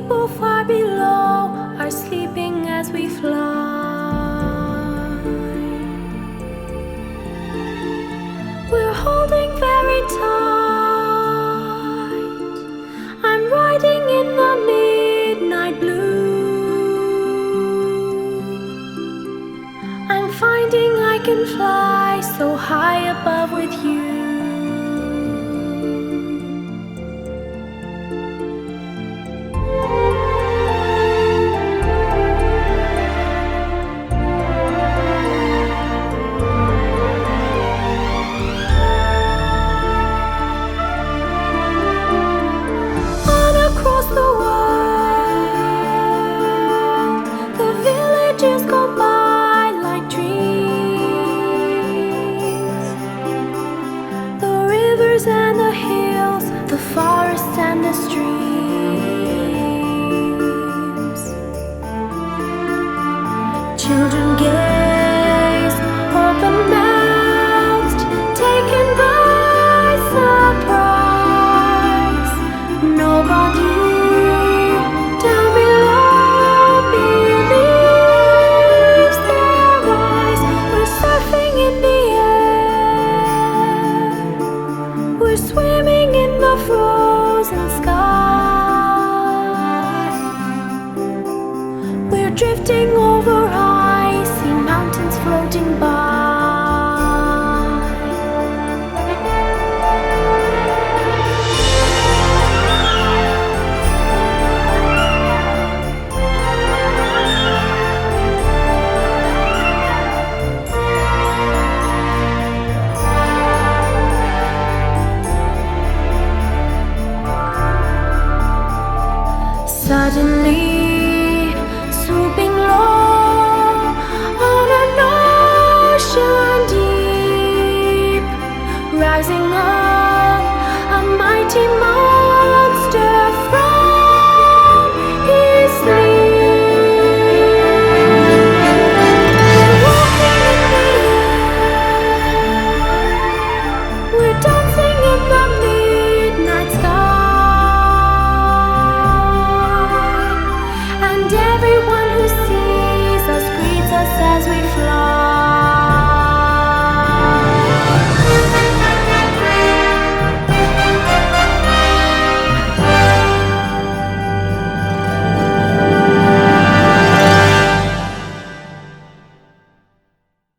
people far below are sleeping as we fly. We're holding very tight. I'm riding in the midnight blue. I'm finding I can fly so high above with you. And the hills, the forests and the streams. Children gaze, open-mouthed, taken by surprise. Nobody down below believes their eyes. We're surfing in the air. We're swimming in the frozen sky. We're drifting over icy mountains floating by. Suddenly, swooping low on an ocean deep, rising up a mighty mountain.